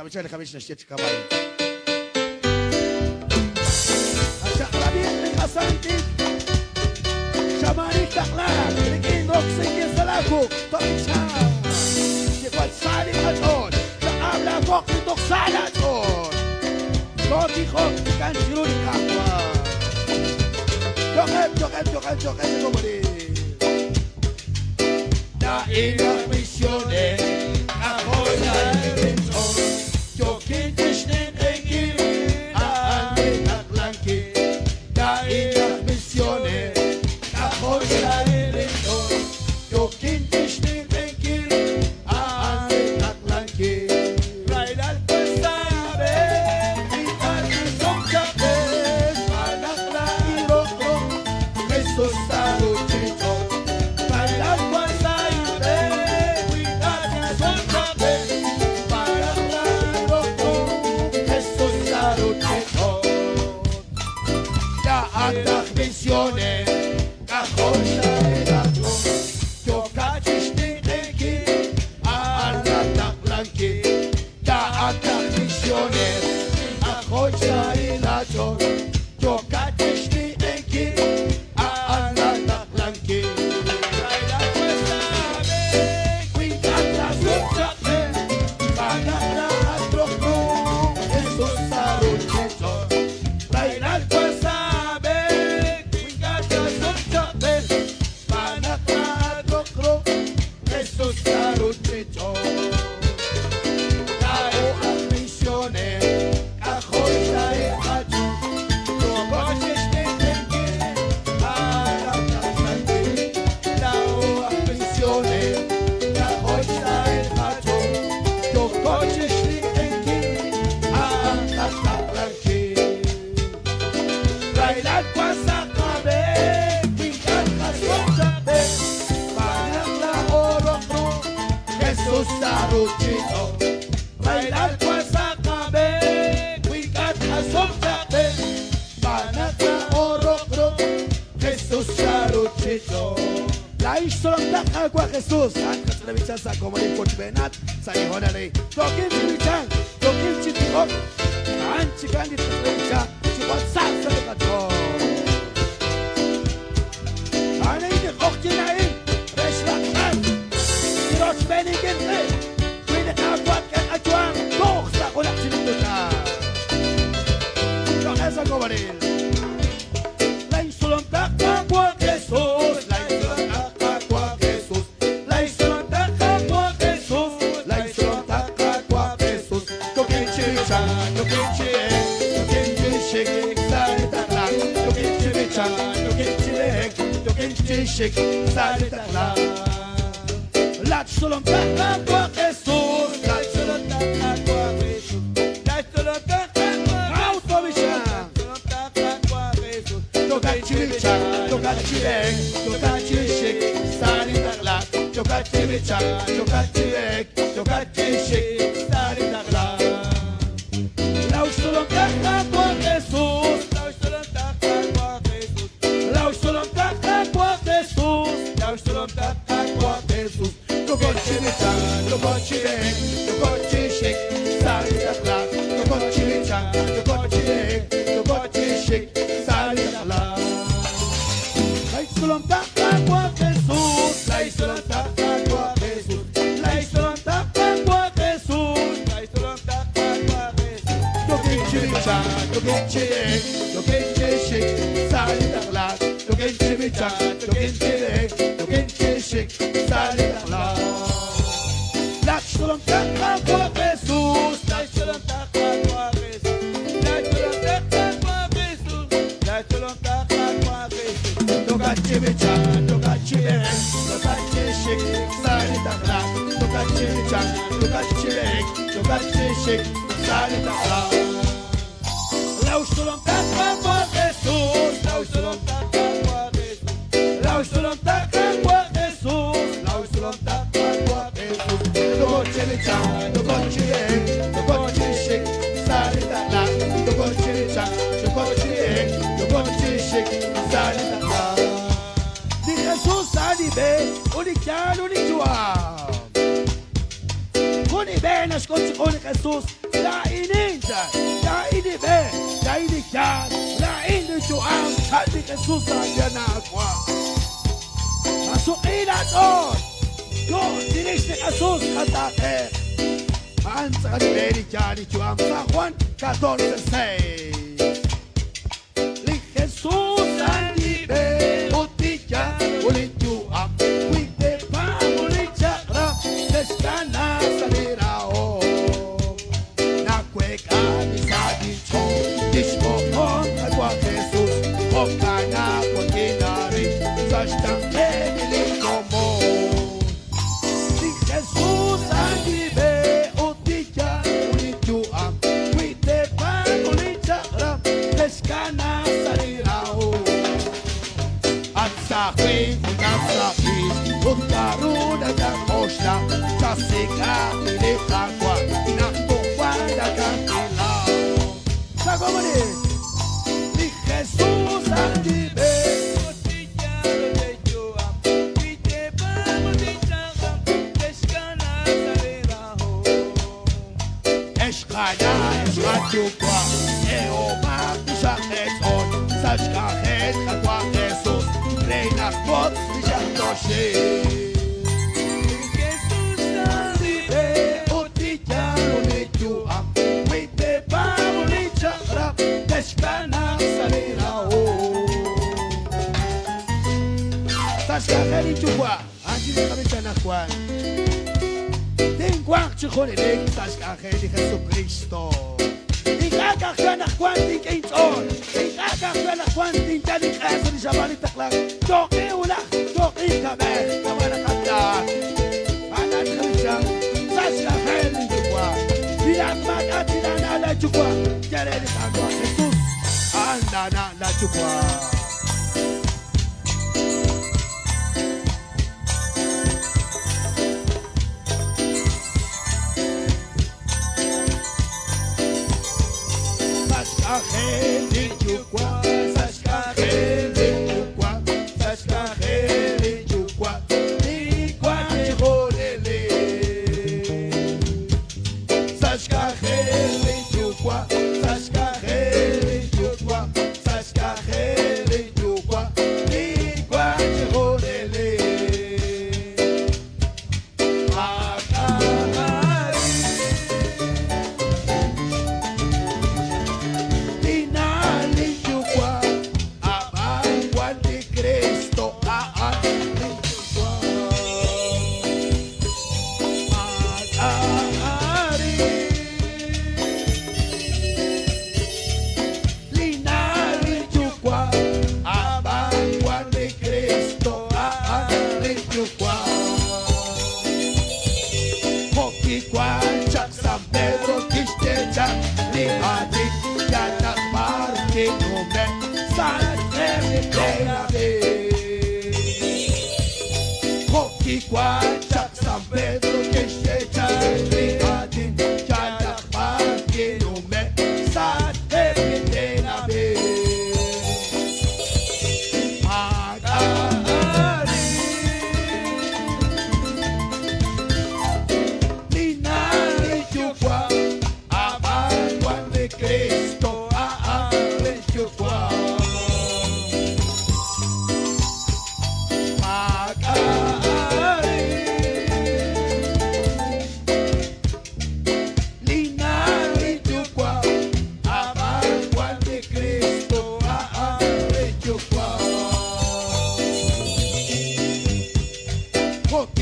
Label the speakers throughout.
Speaker 1: Kabisha na kabisha shit kabay. Aşağıda bir kasanti. Şamani taklar. Likin roksing salaku. Toksa. Sifat sali aton. Kaabla kok toksala aton. Toti kok kan siruni kakwa. Joket komodi. Da ina missione. Ahoy. Jesús, antes de bichasa como el coach Benat, sai honale. Tokin bichan, tokin chitikok, anchi kandi bicha, chupat salsa de kato. Ane de kokinain, reshlatan. Siros benigen re. Wine kakwat kan atuan, koksa kolak chinituta. Tohesa kobaril. Lain sulom tak kwa Jesús, Shik salita la solo taka kwa Jesús la solo taka kwa Jesús la solo taka kwa autobisha solo taka kwa Jesús toka chicha toka chirek toka chishik salita la toka chicha toka chirek toka chishik salita la la solo taka kwa Jesús la solo taka kwa Jesús la solo taka kwa Jesús la solo taka kwa Jesús toka chicha toka chirek toka chishik salita la toka chicha toka chirek toka chishik salita la la solo taka kwa Jesús la solo taka kwa Jesús la solo taka kwa Jesús la solo taka kwa Jesús toka chicha toka chirek toka chishik salita la toka chicha toka chirek toka chishik salita la la solo taka kwa Jesús la solo taka kwa Jesús la solo taka kwa Jesús la solo taka kwa Jesús toka chicha toka chirek toka chishik salita la toka chicha toka chirek toka chishik salita la la solo taka kwa Jesús la solo taka kwa Jesús la solo taka kwa Jesús la solo taka kwa Jesús toka chicha toka chirek toka chishik salita la toka chicha toka chirek toka chishik salita la di Jesús alibe ulikyalo ulijua kuni benas kung si Jesús Lainin dyan, lainin be, lainin dyan, lainin Joam, sabi Jesus na na ako. Masukin natin, yung dinis ni Jesus katakit. Maan sa kaniberi dyan ni Joam sa Juan 14:6. Li Jesus ang libe, uti dyan, ulit Joam, wite pa, ulit siya, Deskana sa lirao. Nakweka ni sa dito, dismo kong agwa Jesus, o kana po kinari, sa siyang peniliko mo. Si Jesus ang libe, uti dyan, ulit Joam, wite pa, ulit siya, Deskana sa lirao. At sa akin, kung karoon na ng osya, sa sikat nilikakwa, naktukwan na kang ilaw. Sa kumanin, ni Jesus ang libe. Eskana, eskatukwa, eomak isang eton, sa skakit kakwa Jesus, reina kot isang dosye. Kali chukwa, anjili kami chanakwan. Tingkwak chukonelik, taskakeli Jesucristo. Tingkakak chanakwan, tingkainson. Tingkakak chanakwan, tingkanik asa ni Shabali taklang. Toki ulah, toki kame, kamanakanda. Anan kami siyang, taskakeli chukwa. Bilang magat sinanala chukwa. Jareli kagwa, Jesus, andana la chukwa.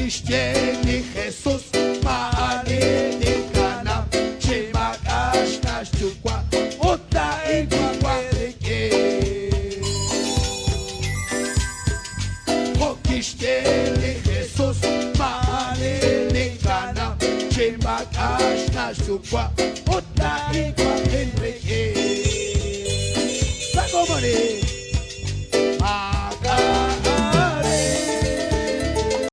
Speaker 1: Ścieni Jesus, maalini kanam, czy magasz na ściukła, oddaj gładyki. Póki ścieni Jesus, maalini kanam, czy magasz na ściukła, oddaj gładyki. Zakomony!